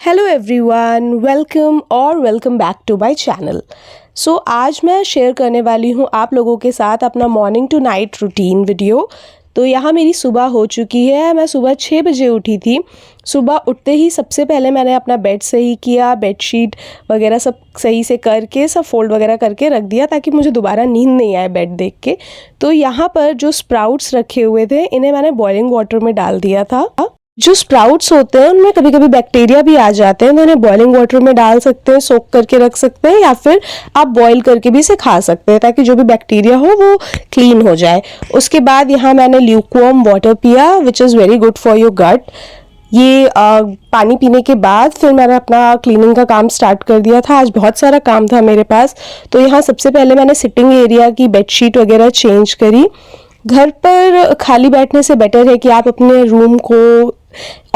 Hello everyone, welcome back to my channel. So आज मैं share करने वाली हूँ आप लोगों के साथ अपना morning to night routine video. तो यहाँ मेरी सुबह हो चुकी है। मैं सुबह 6 बजे उठी थी। सुबह उठते ही सबसे पहले मैंने अपना बेड सही किया, बेडशीट वगैरह सब सही से करके सब फोल्ड वगैरह करके रख दिया ताकि मुझे दोबारा नींद नहीं आए बेड देख के। तो यहाँ पर जो स्प्राउट्स रखे हुए थे इन्हें मैंने बॉइलिंग वाटर में डाल दिया था। जो स्प्राउट्स होते हैं उनमें कभी कभी बैक्टीरिया भी आ जाते हैं, तो इन्हें बॉइलिंग वाटर में डाल सकते हैं, सोक करके रख सकते हैं, या फिर आप बॉईल करके भी इसे खा सकते हैं ताकि जो भी बैक्टीरिया हो वो क्लीन हो जाए। उसके बाद यहाँ मैंने ल्यूकवार्म वाटर पिया which is very good for your gut. ये पानी पीने के बाद फिर मैंने अपना क्लीनिंग का काम स्टार्ट कर दिया था। आज बहुत सारा काम था मेरे पास। तो यहाँ सबसे पहले मैंने सिटिंग एरिया की बेडशीट वगैरह चेंज करी। घर पर खाली बैठने से बेटर है कि आप अपने रूम को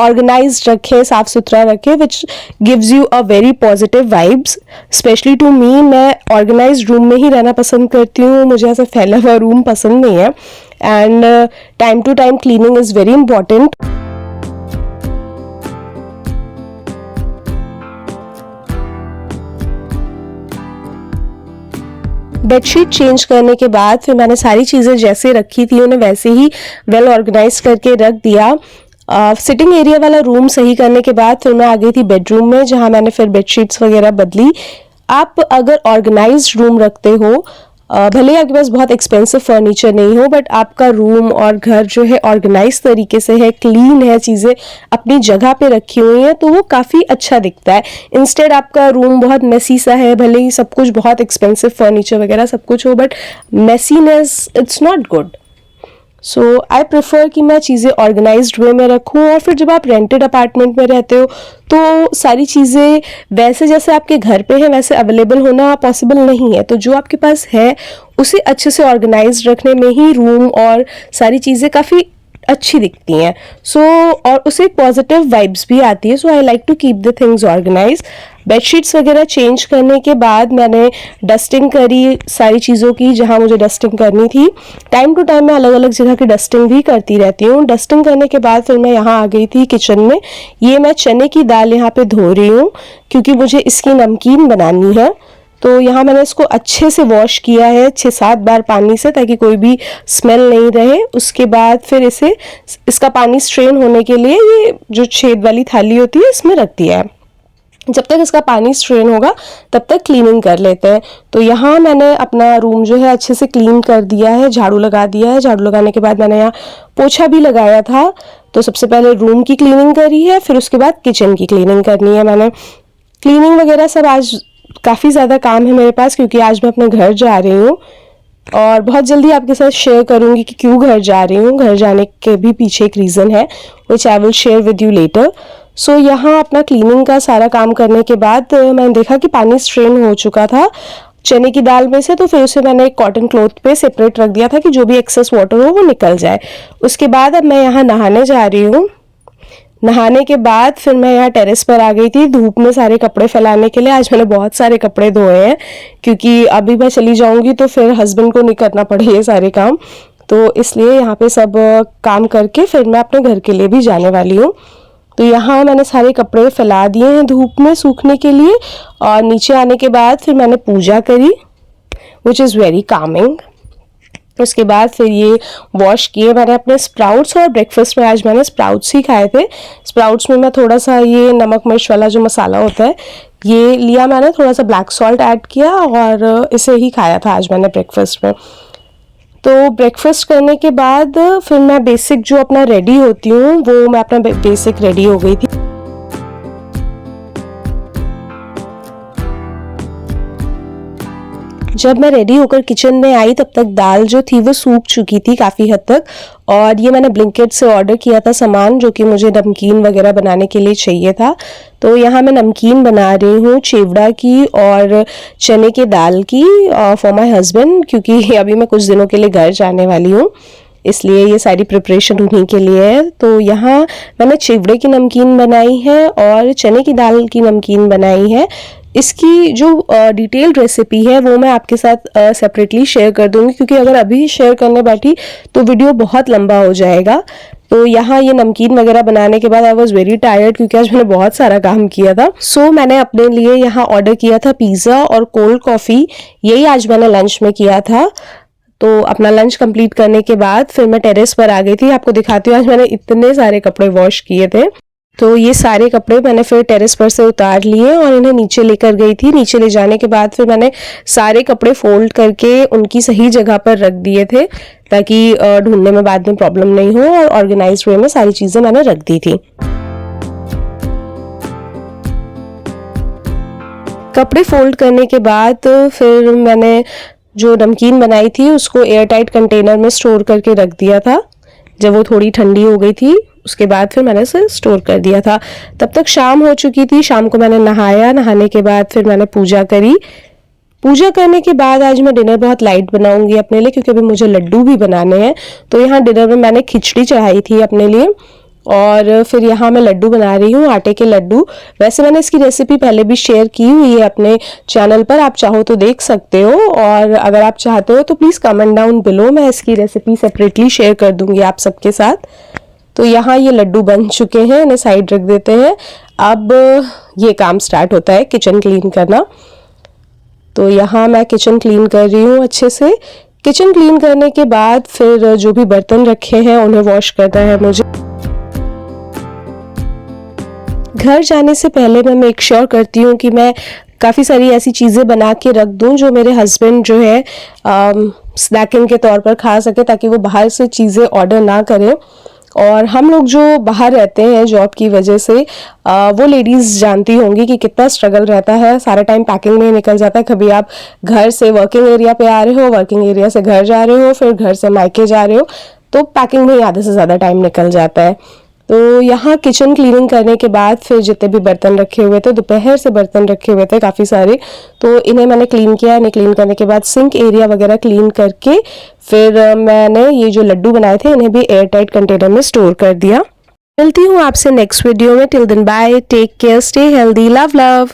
ऑर्गेनाइज्ड रखें, साफ सुथरा रखें, which gives you a very positive vibes. Specially to me, मैं ऑर्गेनाइज्ड रूम में ही रहना पसंद करती हूँ। मुझे ऐसा फैला हुआ रूम पसंद नहीं है। And time to time cleaning is very important. Bedsheet change करने के बाद फिर मैंने सारी चीज़ें जैसे रखी थी उन्हें वैसे ही वेल ऑर्गेनाइज करके रख दिया। सिटिंग एरिया वाला रूम सही करने के बाद फिर मैं आ गई थी बेडरूम में, जहाँ मैंने फिर बेडशीट्स वगैरह बदली। आप अगर ऑर्गेनाइज्ड रूम रखते हो, भले ही आपके पास बहुत एक्सपेंसिव फर्नीचर नहीं हो, बट आपका रूम और घर जो है ऑर्गेनाइज तरीके से है, क्लीन है, चीज़ें अपनी जगह पे रखी हुई हैं, तो वो काफ़ी अच्छा दिखता है। इंस्टेड आपका रूम बहुत मेसी सा है, भले ही सब कुछ बहुत एक्सपेंसिव फर्नीचर वगैरह सब कुछ हो, but messiness it's not good. So I prefer कि मैं चीज़ें ऑर्गेनाइज्ड वे में रखूँ। और फिर जब आप रेंटेड अपार्टमेंट में रहते हो तो सारी चीज़ें वैसे जैसे आपके घर पे हैं वैसे अवेलेबल होना पॉसिबल नहीं है। तो जो आपके पास है उसे अच्छे से ऑर्गेनाइज्ड रखने में ही रूम और सारी चीज़ें काफ़ी अच्छी दिखती हैं। और उसे पॉजिटिव वाइब्स भी आती है। So I like to keep the things organize. Bedsheets वगैरह चेंज करने के बाद मैंने डस्टिंग करी सारी चीज़ों की, जहाँ मुझे डस्टिंग करनी थी। टाइम टू टाइम मैं अलग अलग जगह की डस्टिंग भी करती रहती हूँ। डस्टिंग करने के बाद फिर मैं यहाँ आ गई थी किचन में। ये मैं चने की दाल यहाँ पे धो रही हूँ क्योंकि मुझे इसकी नमकीन बनानी है। तो यहाँ मैंने इसको अच्छे से वॉश किया है 6-7 बार पानी से, ताकि कोई भी स्मेल नहीं रहे। उसके बाद फिर इसका पानी स्ट्रेन होने के लिए ये जो छेद वाली थाली होती है इसमें रख दिया है। जब तक इसका पानी स्ट्रेन होगा तब तक क्लीनिंग कर लेते हैं। तो यहाँ मैंने अपना रूम जो है अच्छे से क्लीन कर दिया है, झाड़ू लगा दिया है। झाड़ू लगाने के बाद मैंने यहाँ पोछा भी लगाया था। तो सबसे पहले रूम की क्लीनिंग करी है, फिर उसके बाद किचन की क्लीनिंग करनी है। मैंने क्लीनिंग वगैरह सब आज काफ़ी ज़्यादा काम है मेरे पास, क्योंकि आज मैं अपने घर जा रही हूँ और बहुत जल्दी आपके साथ शेयर करूँगी कि क्यों घर जा रही हूँ। घर जाने के भी पीछे एक रीज़न है which I will share with you later. So यहाँ अपना क्लीनिंग का सारा काम करने के बाद मैंने देखा कि पानी स्ट्रेन हो चुका था चने की दाल में से। तो फिर उसे मैंने एक कॉटन क्लॉथ पे सेपरेट रख दिया था कि जो भी एक्सेस वाटर हो वो निकल जाए। उसके बाद अब मैं यहाँ नहाने जा रही हूँ। नहाने के बाद फिर मैं यहाँ टेरेस पर आ गई थी धूप में सारे कपड़े फैलाने के लिए। आज मैंने बहुत सारे कपड़े धोए हैं क्योंकि अभी मैं चली जाऊंगी तो फिर हस्बैंड को नहीं करना पड़े ये सारे काम। तो इसलिए यहाँ पे सब काम करके फिर मैं अपने घर के लिए भी जाने वाली हूँ। तो यहाँ मैंने सारे कपड़े फैला दिए हैं धूप में सूखने के लिए। और नीचे आने के बाद फिर मैंने पूजा करी विच इज़ वेरी कामिंग। उसके बाद फिर ये वॉश किए मैंने अपने स्प्राउट्स। और ब्रेकफास्ट में आज मैंने स्प्राउट्स ही खाए थे। स्प्राउट्स में मैं थोड़ा सा ये नमक मिर्च वाला जो मसाला होता है ये लिया मैंने, थोड़ा सा ब्लैक सॉल्ट ऐड किया और इसे ही खाया था आज मैंने ब्रेकफास्ट में। तो ब्रेकफास्ट करने के बाद फिर मैं बेसिक जो अपना रेडी होती हूँ वो मैं अपना बेसिक रेडी हो गई थी। जब मैं रेडी होकर किचन में आई तब तक दाल जो थी वो सूख चुकी थी काफ़ी हद तक। और ये मैंने ब्लिंकिट से ऑर्डर किया था सामान जो कि मुझे नमकीन वगैरह बनाने के लिए चाहिए था। तो यहाँ मैं नमकीन बना रही हूँ चिवड़ा की और चने के दाल की फॉर माय हस्बैंड, क्योंकि अभी मैं कुछ दिनों के लिए घर जाने वाली हूँ, इसलिए ये सारी प्रिपरेशन उन्हीं के लिए है। तो यहाँ मैंने चिवड़े की नमकीन बनाई है और चने की दाल की नमकीन बनाई है। इसकी जो डिटेल्ड रेसिपी है वो मैं आपके साथ सेपरेटली शेयर कर दूंगी, क्योंकि अगर अभी शेयर करने बैठी तो वीडियो बहुत लंबा हो जाएगा। तो यहाँ ये नमकीन वगैरह बनाने के बाद आई वॉज वेरी टायर्ड क्योंकि आज मैंने बहुत सारा काम किया था। सो मैंने अपने लिए यहाँ ऑर्डर किया था पिज़्ज़ा और कोल्ड कॉफ़ी, यही आज मैंने लंच में किया था। तो अपना लंच कंप्लीट करने के बाद फिर मैं टेरेस पर आ गई थी। आपको दिखाती हूँ आज मैंने इतने सारे कपड़े वॉश किए थे। तो ये सारे कपड़े मैंने फिर टेरेस पर से उतार लिए और इन्हें नीचे लेकर गई थी। नीचे ले जाने के बाद फिर मैंने सारे कपड़े फोल्ड करके उनकी सही जगह पर रख दिए थे ताकि ढूंढने में बाद में प्रॉब्लम नहीं हो, और ऑर्गेनाइज्ड वे में सारी चीज़ें मैंने रख दी थी। कपड़े फोल्ड करने के बाद फिर मैंने जो नमकीन बनाई थी उसको एयर टाइट कंटेनर में स्टोर करके रख दिया था। जब वो थोड़ी ठंडी हो गई थी उसके बाद फिर मैंने उसे स्टोर कर दिया था। तब तक शाम हो चुकी थी। शाम को मैंने नहाया, नहाने के बाद फिर मैंने पूजा करी। पूजा करने के बाद आज मैं डिनर बहुत लाइट बनाऊंगी अपने लिए क्योंकि अभी मुझे लड्डू भी बनाने हैं। तो यहाँ डिनर में मैंने खिचड़ी चढ़ाई थी अपने लिए, और फिर यहाँ मैं लड्डू बना रही हूँ, आटे के लड्डू। वैसे मैंने इसकी रेसिपी पहले भी शेयर की हुई है अपने चैनल पर, आप चाहो तो देख सकते हो, और अगर आप चाहते हो तो प्लीज़ कमेंट डाउन बिलो, मैं इसकी रेसिपी सेपरेटली शेयर कर दूंगी आप सबके साथ। तो यहाँ ये लड्डू बन चुके हैं, इन्हें साइड रख देते हैं। अब ये काम स्टार्ट होता है किचन क्लीन करना। तो यहाँ मैं किचन क्लीन कर रही हूँ अच्छे से। किचन क्लीन करने के बाद फिर जो भी बर्तन रखे हैं उन्हें वॉश करना है मुझे। घर जाने से पहले मैं मेक श्योर करती हूँ कि मैं काफ़ी सारी ऐसी चीज़ें बना के रख दूँ जो मेरे हस्बैंड जो है स्नैकिंग के तौर पर खा सके, ताकि वो बाहर से चीज़ें ऑर्डर ना करें। और हम लोग जो बाहर रहते हैं जॉब की वजह से वो लेडीज़ जानती होंगी कि कितना स्ट्रगल रहता है, सारा टाइम पैकिंग में निकल जाता है। कभी आप घर से वर्किंग एरिया पे आ रहे हो, वर्किंग एरिया से घर जा रहे हो, फिर घर से मायके जा रहे हो, तो पैकिंग में ही आधे से ज़्यादा टाइम निकल जाता है। तो यहाँ किचन क्लीनिंग करने के बाद फिर जितने भी बर्तन रखे हुए थे, दोपहर से बर्तन रखे हुए थे काफ़ी सारे, तो इन्हें मैंने क्लीन किया। इन्हें क्लीन करने के बाद सिंक एरिया वगैरह क्लीन करके फिर मैंने ये जो लड्डू बनाए थे इन्हें भी एयर टाइट कंटेनर में स्टोर कर दिया। मिलती हूँ आपसे नेक्स्ट वीडियो में। Till then bye, take care, stay healthy, love love.